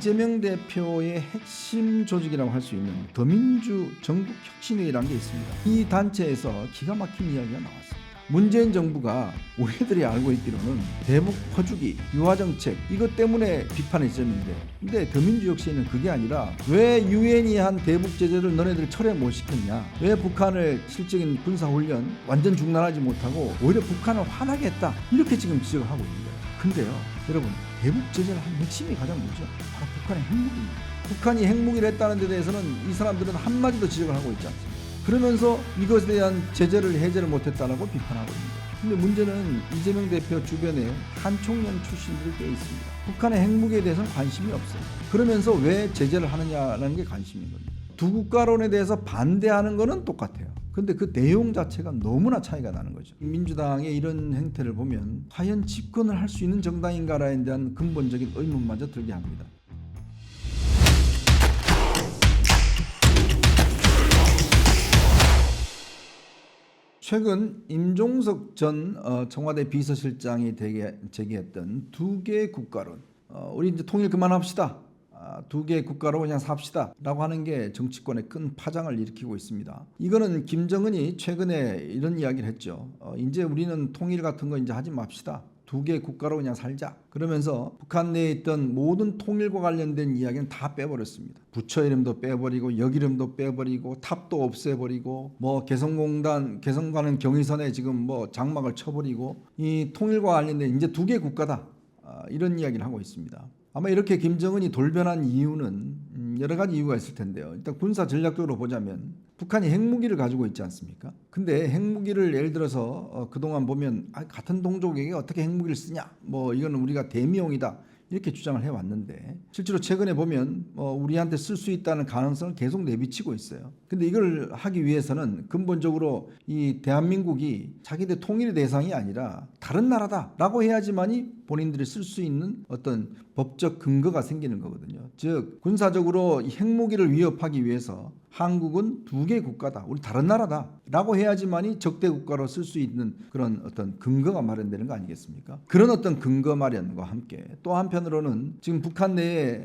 이재명 대표의 핵심 조직이라고 할 수 있는 더민주 전국혁신회의라는 게 있습니다. 이 단체에서 기가 막힌 이야기가 나왔습니다. 문재인 정부가 우리들이 알고 있기로는 대북 퍼주기, 유화정책 이것 때문에 비판했었는데, 근데 더민주혁신회는 그게 아니라 왜 유엔이 한 대북 제재를 너네들 철회 못 시켰냐, 왜 북한을 실적인 군사훈련 완전 중단하지 못하고 오히려 북한을 화나게 했다, 이렇게 지금 지적을 하고 있는 거예요. 근데요 여러분, 대북 제재를 한 핵심이 가장 뭐죠? 바로 북한의 핵무기입니다. 북한이 핵무기를 했다는 데 대해서는 이 사람들은 한마디도 지적을 하고 있지 않습니다. 그러면서 이것에 대한 제재를 해제를 못했다라고 비판하고 있는 거예요. 근데 문제는 이재명 대표 주변에 한 총련 출신들이 꽤 있습니다. 북한의 핵무기에 대해서는 관심이 없어요. 그러면서 왜 제재를 하느냐라는 게 관심인 겁니다. 두 국가론에 대해서 반대하는 거는 똑같아요. 근데 그 내용 자체가 너무나 차이가 나는 거죠. 민주당의 이런 행태를 보면 과연 집권을 할 수 있는 정당인가에 대한 근본적인 의문마저 들게 합니다. 최근 임종석 전 청와대 비서실장이 제기했던 두 개의 국가론, 우리 이제 통일 그만합시다, 두 개의 국가로 그냥 삽시다 라고 하는 게 정치권에 큰 파장을 일으키고 있습니다. 이거는 김정은이 최근에 이런 이야기를 했죠. 이제 우리는 통일 같은 거 이제 하지 맙시다, 두 개의 국가로 그냥 살자. 그러면서 북한 내에 있던 모든 통일과 관련된 이야기는 다 빼버렸습니다. 부처 이름도 빼버리고 역 이름도 빼버리고 탑도 없애버리고 뭐 개성가는 경의선에 지금 뭐 장막을 쳐버리고 이 통일과 관련된 이제 두 개의 국가다, 이런 이야기를 하고 있습니다. 아마 이렇게 김정은이 돌변한 이유는 여러 가지 이유가 있을 텐데요. 일단 군사 전략적으로 보자면 북한이 핵무기를 가지고 있지 않습니까? 근데 핵무기를 예를 들어서 그동안 보면 같은 동족에게 어떻게 핵무기를 쓰냐, 뭐 이건 우리가 대미용이다, 이렇게 주장을 해왔는데 실제로 최근에 보면 우리한테 쓸 수 있다는 가능성을 계속 내비치고 있어요. 근데 이걸 하기 위해서는 근본적으로 이 대한민국이 자기들 통일의 대상이 아니라 다른 나라다라고 해야지만이 본인들이 쓸 수 있는 어떤 법적 근거가 생기는 거거든요. 즉 군사적으로 이 핵무기를 위협하기 위해서 한국은 두 개의 국가다, 우리 다른 나라다 라고 해야지만이 적대 국가로 쓸 수 있는 그런 어떤 근거가 마련되는 거 아니겠습니까? 그런 어떤 근거 마련과 함께 또 한편으로는 지금 북한 내에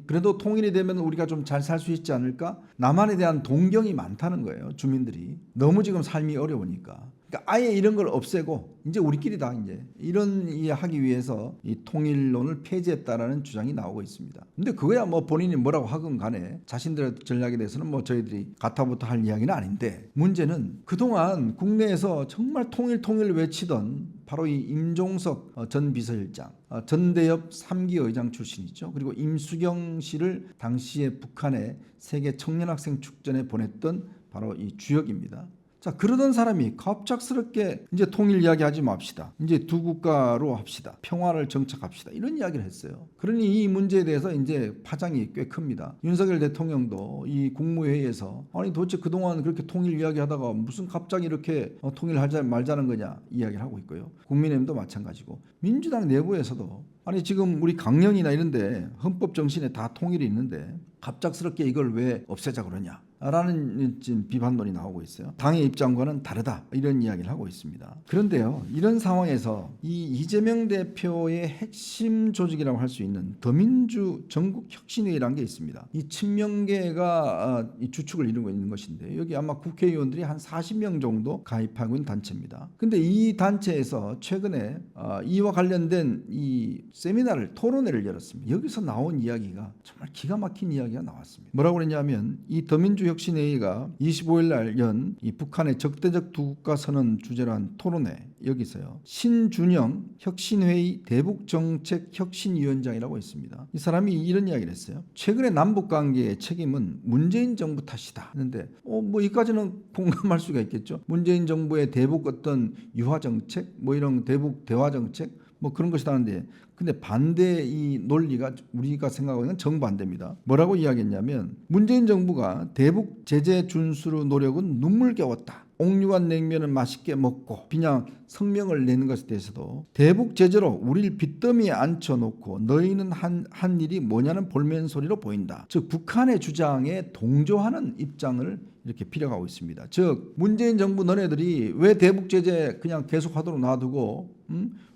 그래도 통일이 되면 우리가 좀 잘 살 수 있지 않을까, 남한에 대한 동경이 많다는 거예요. 주민들이 너무 지금 삶이 어려우니까. 그러니까 아예 이런 걸 없애고 이제 우리끼리다, 이제 이런 하기 위해서 이 통일론을 폐지했다라는 주장이 나오고 있습니다. 근데 그거야 뭐 본인이 뭐라고 하건 간에 자신들의 전략에 대해서는 뭐 저희들이 가타부터 할 이야기는 아닌데, 문제는 그동안 국내에서 정말 통일 외치던 바로 이 임종석 전 비서실장, 전대협 3기 의장 출신이죠. 그리고 임수경 씨를 당시에 북한의 세계 청년학생 축전에 보냈던 바로 이 주역입니다. 자, 그러던 사람이 갑작스럽게 이제 통일 이야기하지 맙시다, 이제 두 국가로 합시다, 평화를 정착합시다, 이런 이야기를 했어요. 그러니 이 문제에 대해서 이제 파장이 꽤 큽니다. 윤석열 대통령도 이 국무회의에서 아니 도대체 그동안 그렇게 통일 이야기하다가 무슨 갑자기 이렇게 통일하자 말자는 거냐 이야기를 하고 있고요. 국민의힘도 마찬가지고 민주당 내부에서도 아니 지금 우리 강령이나 이런데 헌법 정신에 다 통일이 있는데 갑작스럽게 이걸 왜 없애자 그러냐 라는 지금 비판론이 나오고 있어요. 당의 입장과는 다르다, 이런 이야기를 하고 있습니다. 그런데요, 이런 상황에서 이 이재명 대표의 핵심 조직이라고 할 수 있는 더민주 전국혁신회의라는 게 있습니다. 이 친명계가 주축을 이루고 있는 것인데 여기 아마 국회의원들이 한 40명 정도 가입하고 있는 단체입니다. 근데 이 단체에서 최근에 이와 관련된 이 세미나를, 토론회를 열었습니다. 여기서 나온 이야기가 정말 기가 막힌 이야기가 나왔습니다. 뭐라고 그랬냐면 이 더민주 혁신회의가 25일 날 연 이 북한의 적대적 두 국가 선언 주제로 한 토론회, 여기서요 신준영 혁신회의 대북정책 혁신위원장이라고 있습니다. 이 사람이 이런 이야기를 했어요. 최근의 남북관계의 책임은 문재인 정부 탓이다 했는데 뭐 이까지는 공감할 수가 있겠죠. 문재인 정부의 대북 어떤 유화정책, 뭐 이런 대북 대화정책 뭐 그런 것이 다른데, 근데 반대 이 논리가 우리가 생각하는 건 정반대입니다. 뭐라고 이야기했냐면 문재인 정부가 대북 제재 준수로 노력은 눈물겨웠다, 옥류관 냉면을 맛있게 먹고 그냥 성명을 내는 것에 대해서도 대북 제재로 우리를 빚더미에 앉혀놓고 너희는 한 일이 뭐냐는 볼멘소리로 보인다. 즉 북한의 주장에 동조하는 입장을 이렇게 필요하고 있습니다. 즉 문재인 정부 너네들이 왜 대북 제재 그냥 계속하도록 놔두고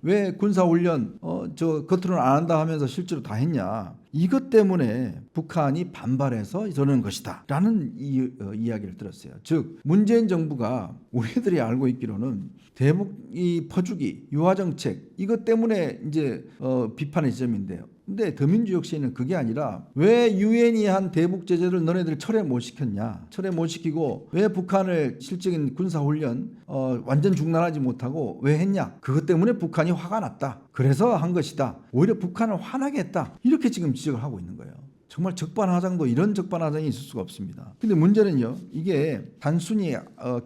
왜 군사훈련 저 겉으로는 안 한다 하면서 실제로 다 했냐. 이것 때문에 북한이 반발해서 저러는 것이다 라는 이야기를 들었어요. 즉 문재인 정부가 우리들이 알고 있기로는 대북 이 퍼주기 유화정책 이것 때문에 이제 비판의 지점인데요. 근데 더민주혁신은 그게 아니라 왜 유엔이 한 대북 제재를 너네들 철회 못 시켰냐. 철회 못 시키고 왜 북한을 실적인 군사훈련 완전 중단하지 못하고 왜 했냐. 그것 때문에 북한이 화가 났다. 그래서 한 것이다. 오히려 북한을 화나게 했다. 이렇게 지금 지적을 하고 있는 거예요. 정말 적반하장도 이런 적반하장이 있을 수가 없습니다. 근데 문제는요, 이게 단순히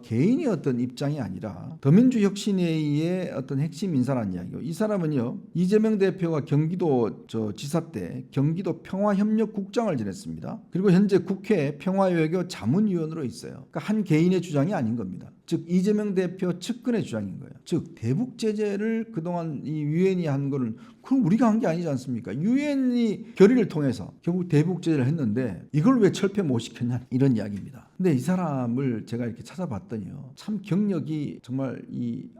개인의 어떤 입장이 아니라 더민주혁신회의의 어떤 핵심 인사라는 이야기고, 이 사람은요, 이재명 대표가 경기도 지사 때 경기도 평화협력국장을 지냈습니다. 그리고 현재 국회 평화외교 자문위원으로 있어요. 그러니까 한 개인의 주장이 아닌 겁니다. 즉 이재명 대표 측근의 주장인 거예요. 즉 대북 제재를 그동안 이 유엔이 한 거는 그럼 우리가 한 게 아니지 않습니까? 유엔이 결의를 통해서 결국 대북 제재를 했는데 이걸 왜 철폐 못 시켰냐 이런 이야기입니다. 근데 이 사람을 제가 이렇게 찾아봤더니요, 참 경력이 정말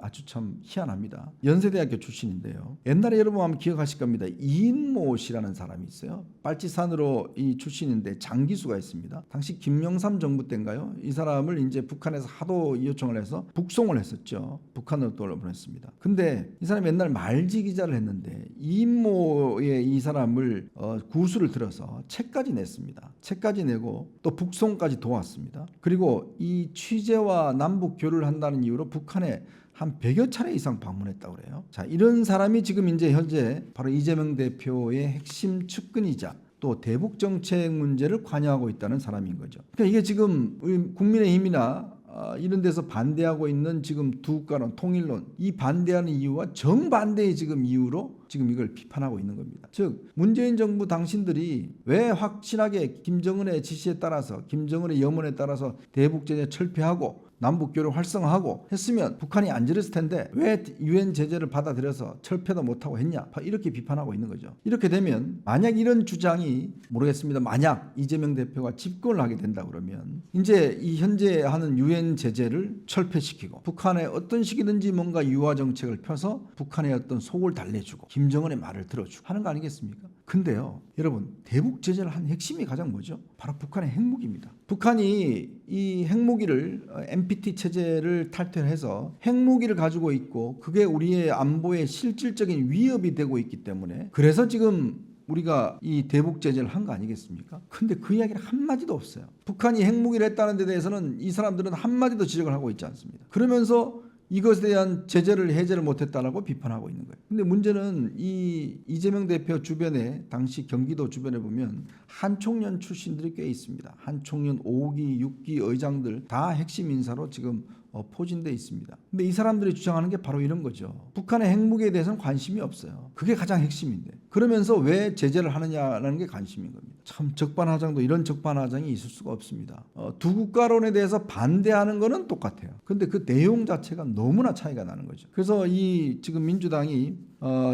아주 참 희한합니다. 연세대학교 출신인데요. 옛날에 여러분 아마 기억하실 겁니다. 이인모 씨라는 사람이 있어요. 빨치산으로 이 출신인데 장기수가 있습니다. 당시 김영삼 정부 때인가요? 이 사람을 이제 북한에서 하도 요청을 해서 북송을 했었죠. 북한으로 돌려보냈습니다. 근데 이 사람이 옛날 말지 기자를 했는데 이인모의 이 사람을 구술을 들어서 책까지 냈습니다. 책까지 내고 또 북송까지 도왔습니다. 그리고 이 취재와 남북 교류를 한다는 이유로 북한에 한 100여 차례 이상 방문했다고 그래요. 자, 이런 사람이 지금 이제 현재 바로 이재명 대표의 핵심 측근이자 또 대북 정책 문제를 관여하고 있다는 사람인 거죠. 그러니까 이게 지금 우리 국민의힘이나 이런 데서 반대하고 있는 지금 두 국가론 통일론, 이 반대하는 이유와 정반대의 지금 이유로 지금 이걸 비판하고 있는 겁니다. 즉 문재인 정부 당신들이 왜 확실하게 김정은의 지시에 따라서 김정은의 염원에 따라서 대북 제재 철폐하고 남북교류 활성화하고 했으면 북한이 안 저랬을 텐데 왜 유엔 제재를 받아들여서 철폐도 못하고 했냐, 이렇게 비판하고 있는 거죠. 이렇게 되면 만약 이런 주장이 모르겠습니다. 만약 이재명 대표가 집권을 하게 된다 그러면 이제 이 현재 하는 유엔 제재를 철폐시키고 북한에 어떤 식이든지 뭔가 유화 정책을 펴서 북한의 어떤 속을 달래주고 김정은의 말을 들어주고 하는 거 아니겠습니까? 근데요, 여러분, 대북 제재를 한 핵심이 가장 뭐죠? 바로 북한의 핵무기입니다. 북한이 이 핵무기를 NPT 체제를 탈퇴해서 핵무기를 가지고 있고 그게 우리의 안보에 실질적인 위협이 되고 있기 때문에 그래서 지금 우리가 이 대북 제재를 한 거 아니겠습니까? 근데 그 이야기는 한마디도 없어요. 북한이 핵무기를 했다는 데 대해서는 이 사람들은 한마디도 지적을 하고 있지 않습니다. 그러면서 이것에 대한 제재를 해제를 못했다라고 비판하고 있는 거예요. 근데 문제는 이 이재명 대표 주변에 당시 경기도 주변에 보면 한총련 출신들이 꽤 있습니다. 한총련 5기, 6기 의장들 다 핵심 인사로 지금 포진돼 있습니다. 근데 이 사람들이 주장하는 게 바로 이런 거죠. 북한의 핵무기에 대해서는 관심이 없어요. 그게 가장 핵심인데 그러면서 왜 제재를 하느냐라는 게 관심인 겁니다. 참 적반하장도 이런 적반하장이 있을 수가 없습니다. 두 국가론에 대해서 반대하는 거는 똑같아요. 근데 그 내용 자체가 너무나 차이가 나는 거죠. 그래서 이 지금 민주당이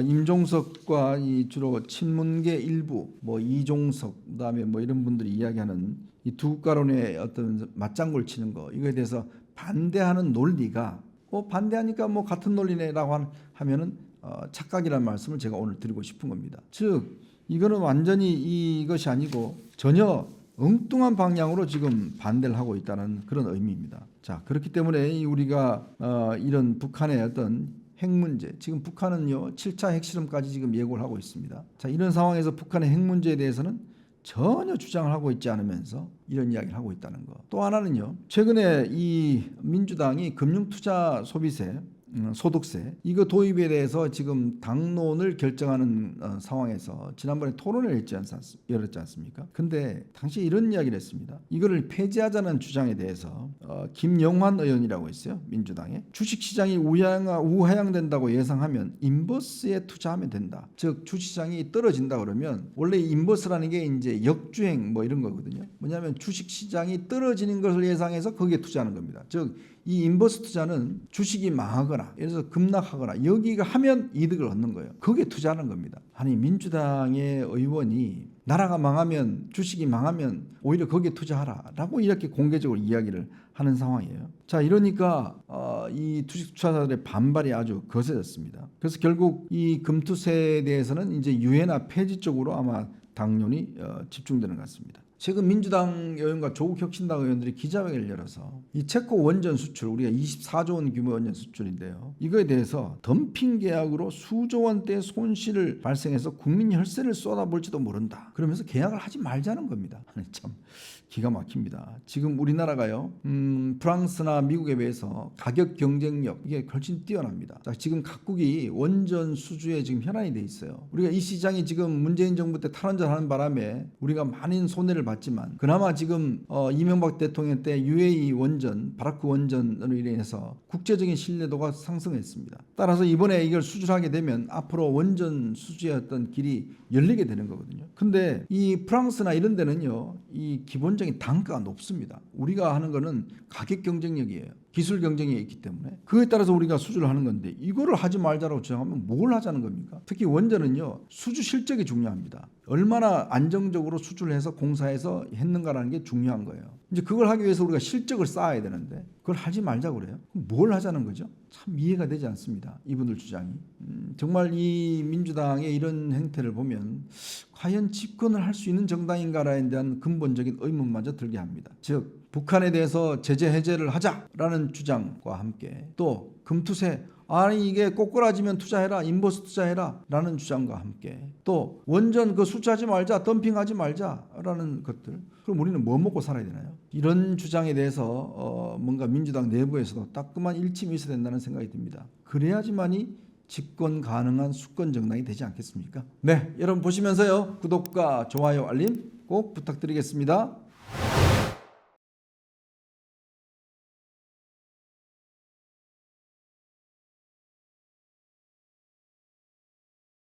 임종석과 이 주로 친문계 일부 이종석 그다음에 이런 분들이 이야기하는 이 두 국가론의 어떤 맞장구를 치는 거, 이거에 대해서 반대하는 논리가 반대하니까 같은 논리네라고 하면은 착각이라는 말씀을 제가 오늘 드리고 싶은 겁니다. 즉 이거는 완전히 이것이 아니고 전혀 엉뚱한 방향으로 지금 반대를 하고 있다는 그런 의미입니다. 자, 그렇기 때문에 우리가 이런 북한의 어떤 핵 문제, 지금 북한은요 7차 핵실험까지 지금 예고를 하고 있습니다. 자, 이런 상황에서 북한의 핵 문제에 대해서는 전혀 주장을 하고 있지 않으면서 이런 이야기를 하고 있다는 거. 또 하나는요, 최근에 이 민주당이 금융투자 소비세, 소득세 이거 도입에 대해서 지금 당론을 결정하는 상황에서 지난번에 토론을 열었지 않습니까? 근데 당시 이런 이야기를 했습니다. 이거를 폐지하자는 주장에 대해서 김영환 의원이라고 있어요. 민주당에 주식시장이 우하향된다고 예상하면 인버스에 투자하면 된다. 즉 주식시장이 떨어진다 그러면 원래 인버스라는 게 이제 역주행 이런 거거든요. 뭐냐면 주식시장이 떨어지는 것을 예상해서 거기에 투자하는 겁니다. 즉 이 인버스 투자는 주식이 망하거나 예를 들어서 급락하거나 여기가 하면 이득을 얻는 거예요. 거기에 투자하는 겁니다. 아니 민주당의 의원이 나라가 망하면, 주식이 망하면 오히려 거기에 투자하라라고 이렇게 공개적으로 이야기를 하는 상황이에요. 자, 이러니까 이 주식 투자자들의 반발이 아주 거세졌습니다. 그래서 결국 이 금투세에 대해서는 이제 유예나 폐지 쪽으로 아마 당론이 집중되는 것 같습니다. 최근 민주당 의원과 조국 혁신당 의원들이 기자회견을 열어서 이 체코 원전 수출, 우리가 24조 원 규모 원전 수출인데요, 이거에 대해서 덤핑 계약으로 수조 원대의 손실을 발생해서 국민 혈세를 쏟아볼지도 모른다, 그러면서 계약을 하지 말자는 겁니다. 참 기가 막힙니다. 지금 우리나라가요, 프랑스나 미국에 비해서 가격 경쟁력 이게 훨씬 뛰어납니다. 자, 지금 각국이 원전 수주에 지금 현안이 돼 있어요. 우리가 이 시장이 지금 문재인 정부 때 탈원전하는 바람에 우리가 많은 손해를 봤지만, 그나마 지금 이명박 대통령 때 UAE 원전, 바라크 원전으로 인해서 국제적인 신뢰도가 상승했습니다. 따라서 이번에 이걸 수주하게 되면 앞으로 원전 수주의 어떤 길이 열리게 되는 거거든요. 근데 이 프랑스나 이런 데는요, 이 기본적인 단가가 높습니다. 우리가 하는 거는 가격 경쟁력이에요. 기술 경쟁이 있기 때문에 그에 따라서 우리가 수주를 하는 건데, 이거를 하지 말자라고 주장하면 뭘 하자는 겁니까? 특히 원전은요, 수주 실적이 중요합니다. 얼마나 안정적으로 수주를 해서 공사해서 했는가라는 게 중요한 거예요. 이제 그걸 하기 위해서 우리가 실적을 쌓아야 되는데 그걸 하지 말자고 그래요. 그럼 뭘 하자는 거죠? 참 이해가 되지 않습니다, 이분들 주장이. 정말 이 민주당의 이런 행태를 보면 과연 집권을 할 수 있는 정당인가에 대한 근본적인 의문마저 들게 합니다. 즉, 북한에 대해서 제재 해제를 하자라는 주장과 함께 또 금투세, 아니 이게 꼬꾸라지면 투자해라, 인버스 투자해라 라는 주장과 함께 또 원전 그 수주하지 말자, 덤핑하지 말자라는 것들, 그럼 우리는 뭐 먹고 살아야 되나요? 이런 주장에 대해서 뭔가 민주당 내부에서도 따끔한 일침이 있어야 된다는 생각이 듭니다. 그래야지만이 집권 가능한 수권 정당이 되지 않겠습니까? 네, 여러분 보시면서요, 구독과 좋아요, 알림 꼭 부탁드리겠습니다.